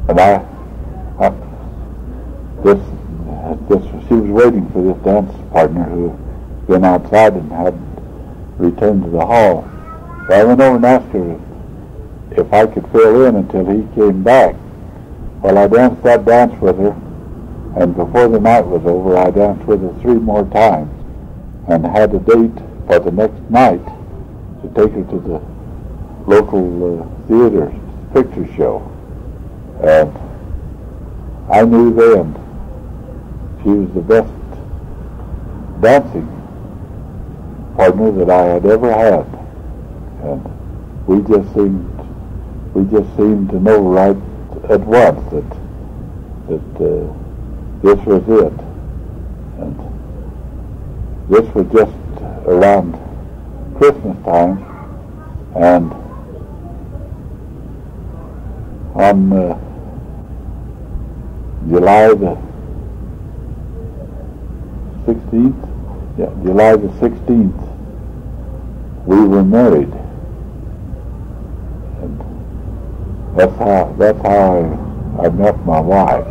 And she was waiting for this dance partner who had been outside and hadn't returned to the hall. So I went over and asked her if I could fill in until he came back. Well, I danced that dance with her, and before the night was over, I danced with her 3 more times and had a date for the next night to take her to the local theater picture show. And I knew then she was the best dancing partner that I had ever had. And we just seemed to know right at once that this was it. And this was just around Christmas time, and on July the 16th, we were married. And that's how I met my wife.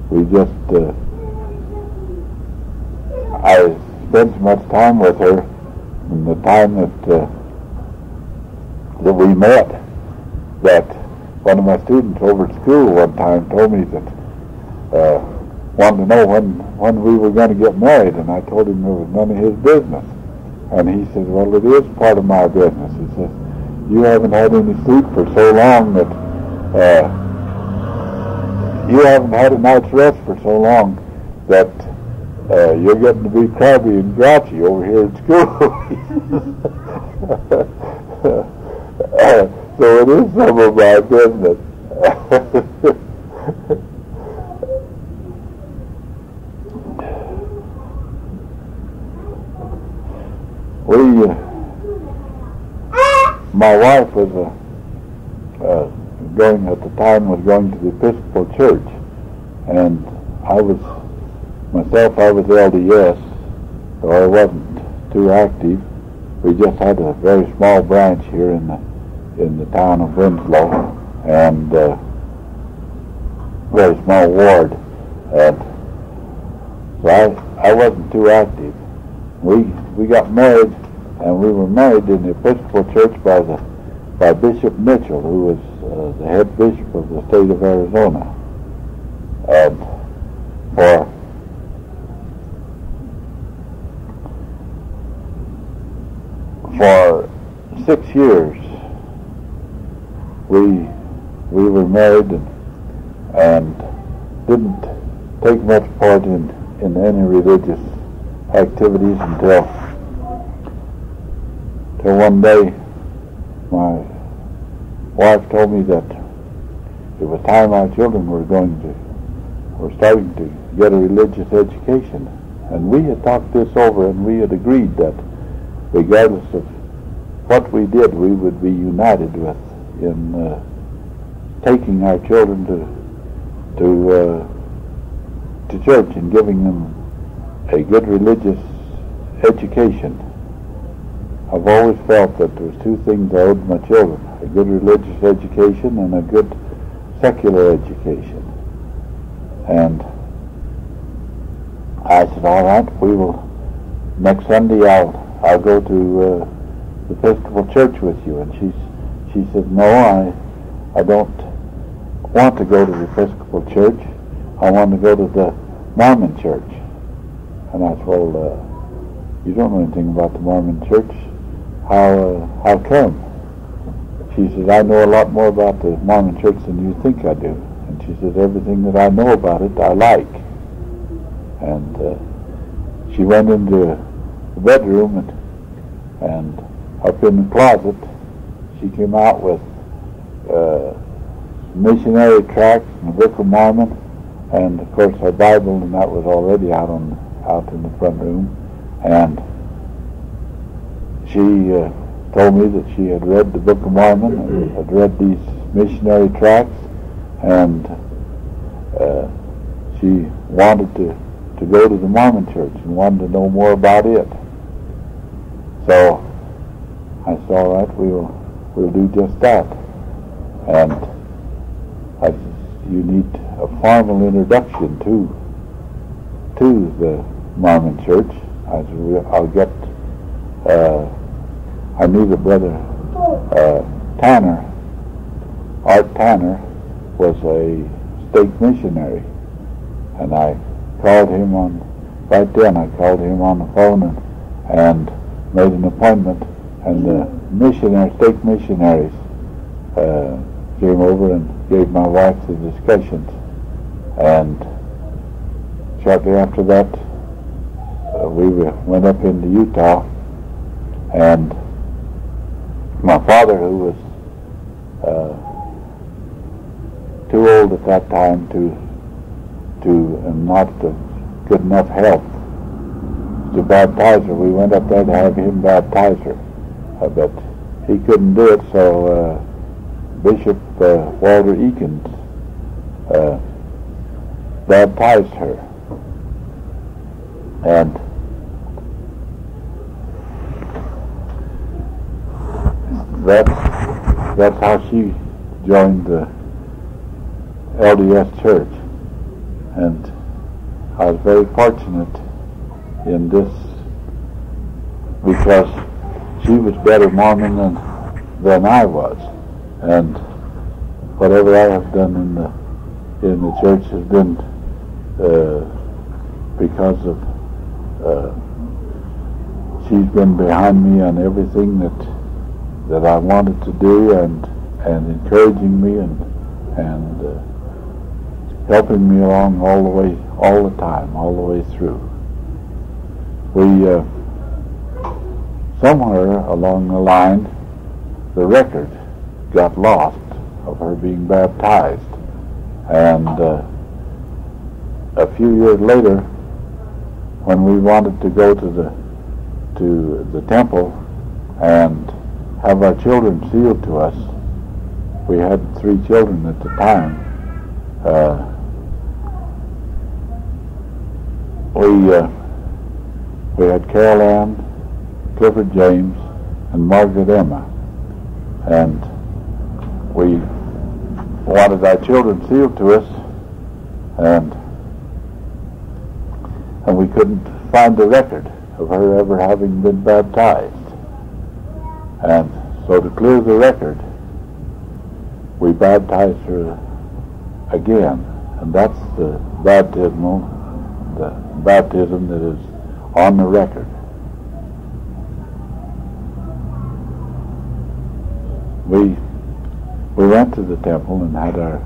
We just, I spent so much time with her in the time that we met, that one of my students over at school one time told me that wanted to know when we were going to get married, and I told him it was none of his business. And he said, well, it is part of my business. He says, you haven't had any sleep for so long that you haven't had a night's rest for so long that you're getting to be crabby and grouchy over here at school. So it is some of my business. My wife was going at the time was going to the Episcopal Church, and I was LDS, so I wasn't too active. We just had a very small branch here in the town of Winslow, and very small ward, and so I wasn't too active. We got married, and we were married in the Episcopal Church by Bishop Mitchell, who was the head bishop of the state of Arizona. And for 6 years we were married and didn't take much part in any religious activities until one day my wife told me that it was time our children were starting to get a religious education. And we had talked this over, and we had agreed that regardless of what we did, we would be united in taking our children to church and giving them a good religious education. I've always felt that there was 2 things I owed my children: a good religious education and a good secular education. And I said, all right, we will, next Sunday I'll go to the Episcopal Church with you. And she said, no, I don't want to go to the Episcopal Church. I want to go to the Mormon Church. And I said, well, you don't know anything about the Mormon Church. How come? She said, I know a lot more about the Mormon Church than you think I do. And she said, everything that I know about it, I like. And she went into the bedroom and up in the closet, she came out with missionary tracts and the Book of Mormon, and of course her Bible, and that was already out in the front room. And she told me that she had read the Book of Mormon and had read these missionary tracts, and she wanted to go to the Mormon Church and wanted to know more about it. So I said, all right, we'll do just that. And I said, you need a formal introduction to the Mormon Church. I said, I'll get, I knew the brother Tanner, Art Tanner, was a stake missionary, and I called him on, right then I called him on the phone and made an appointment, and the stake missionaries came over and gave my wife the discussions, and shortly after that we went up into Utah, and my father, who was too old at that time and not of good enough health to baptize her, we went up there to have him baptize her, but he couldn't do it, so Bishop Walter Eakins baptized her, and that's how she joined the LDS Church. And I was very fortunate in this because she was better Mormon than I was, and whatever I have done in the church has been because of she's been behind me on everything that I wanted to do, and encouraging me and helping me along all the way through. We somewhere along the line, the record got lost of her being baptized, and a few years later, when we wanted to go to the temple and have our children sealed to us, we had 3 children at the time. We had Carol Ann, Clifford James, and Margaret Emma, and we wanted our children sealed to us, and we couldn't find the record of her ever having been baptized. And so to clear the record, we baptized her again, and that's the baptism that is on the record. We went to the temple and had our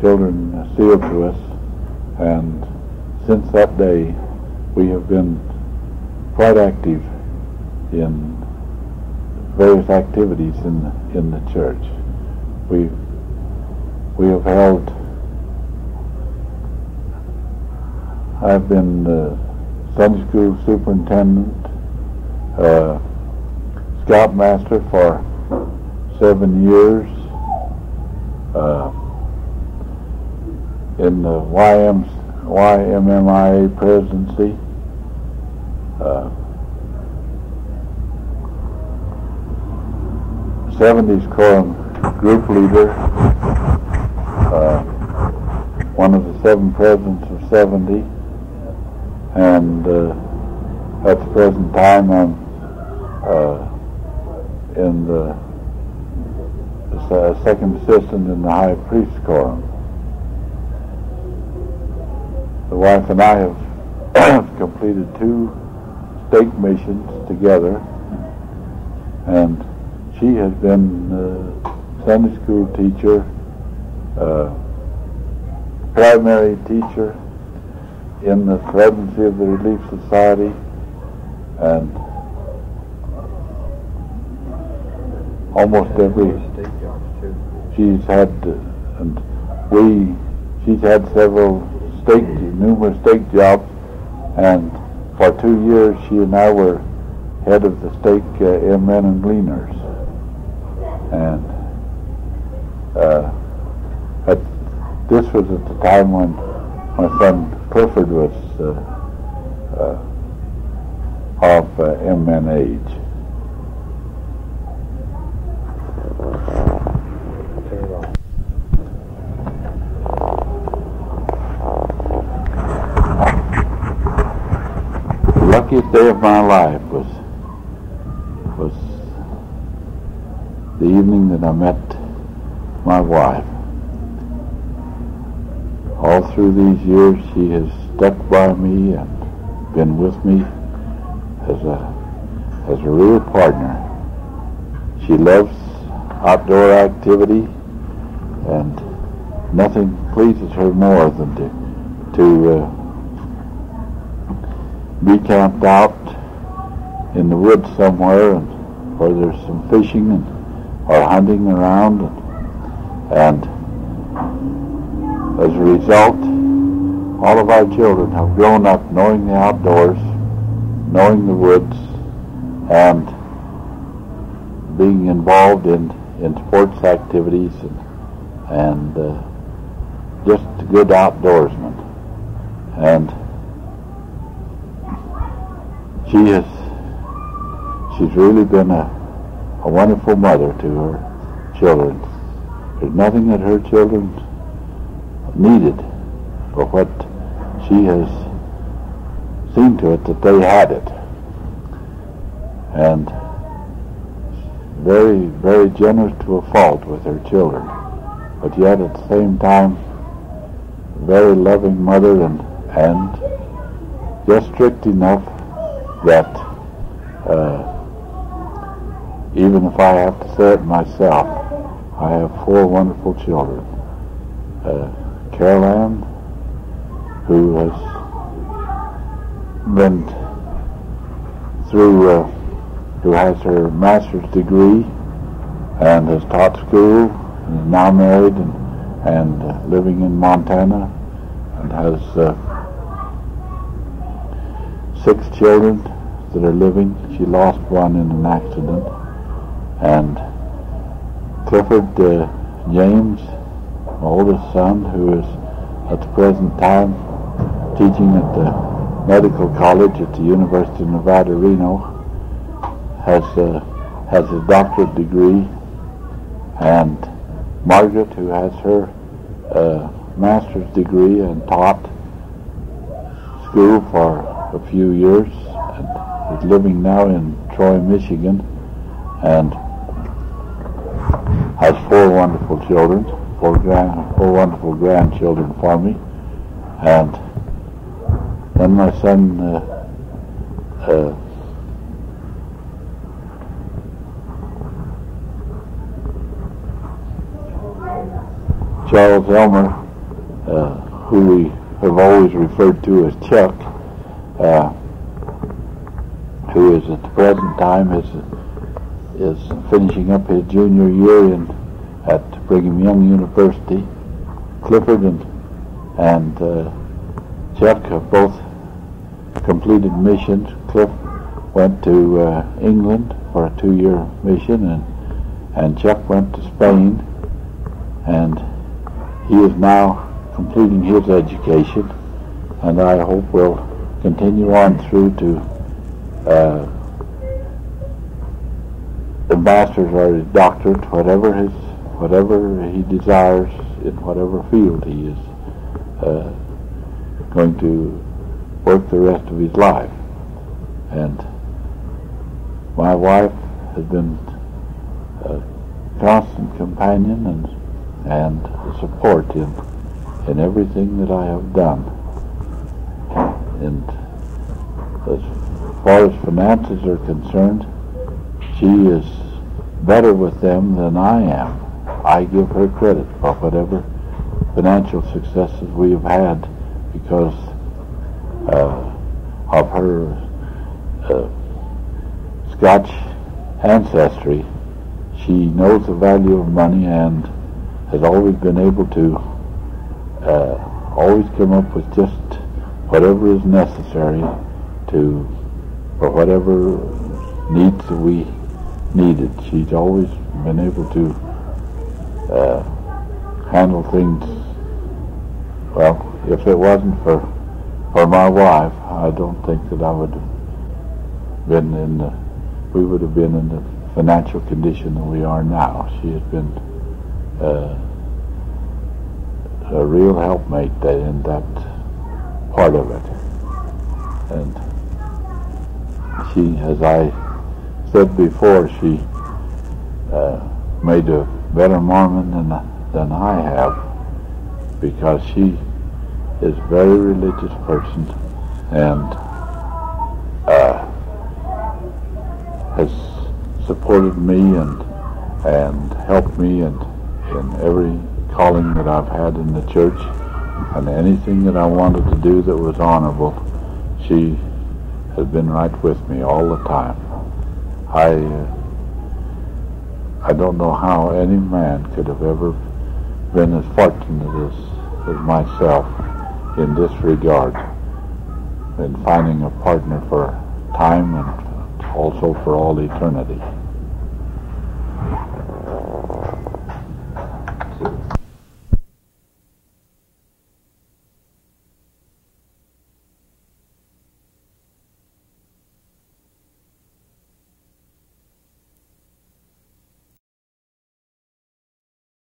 children sealed to us, and since that day we have been quite active in various activities in the church. We have held, I've been Sunday school superintendent, scoutmaster for 7 years, in the YMMIA presidency, 70s Quorum group leader, one of the 7 presidents of 70, and at the present time I'm in the second assistant in the High Priest's Quorum. The wife and I have completed 2 stake missions together, and she has been Sunday school teacher, primary teacher in the presidency of the Relief Society, and almost every she's had numerous stake jobs, and for 2 years she and I were head of the stake men and gleaners, and this was at the time when my son Clifford was of MN age. luckiest day of my life was the evening that I met my wife. All through these years, she has stuck by me and been with me as a real partner. She loves outdoor activity, and nothing pleases her more than to be camped out in the woods somewhere, and where there's some fishing or hunting around, and as a result, all of our children have grown up knowing the outdoors, knowing the woods, and being involved in sports activities and just good outdoorsmen. And she's really been a wonderful mother to her children. There's nothing that her children needed, but what she has seen to it that they had it. And very, very generous to a fault with her children, but yet at the same time, very loving mother, and just strict enough that even if I have to say it myself, I have 4 wonderful children. Carol Ann, who has been through, who has her master's degree and has taught school, and is now married and living in Montana, and has 6 children that are living. She lost one in an accident. And Clifford James, my oldest son, who is at the present time teaching at the medical college at the University of Nevada, Reno, has his doctorate degree, and Margaret, who has her master's degree and taught school for a few years and is living now in Troy, Michigan, and has 4 wonderful children, 4 wonderful grandchildren for me. And then my son Charles Elmer, who we have always referred to as Chuck, who is at the present time is finishing up his junior year at Brigham Young University. Clifford and Chuck have both completed missions. Cliff went to England for a 2-year mission, and Chuck went to Spain, and he is now completing his education, and I hope will continue on through to the master's or his doctorate, whatever he desires in whatever field he is going to work the rest of his life. And my wife has been a constant companion and support in everything that I have done. And as far as finances are concerned, she is better with them than I am. I give her credit for whatever financial successes we have had because of her Scotch ancestry. She knows the value of money and has always been able to always come up with just whatever is necessary for whatever needs that we needed. She's always been able to handle things. Well, if it wasn't for my wife, I don't think that we would have been in the financial condition that we are now. She has been a real helpmate in that part of it. And she, as I said before, she made a better Mormon than I have, because she is a very religious person and has supported me and helped me in every calling that I've had in the church, and anything that I wanted to do that was honorable, she has been right with me all the time. I don't know how any man could have ever been as fortunate as myself in this regard, in finding a partner for time and also for all eternity.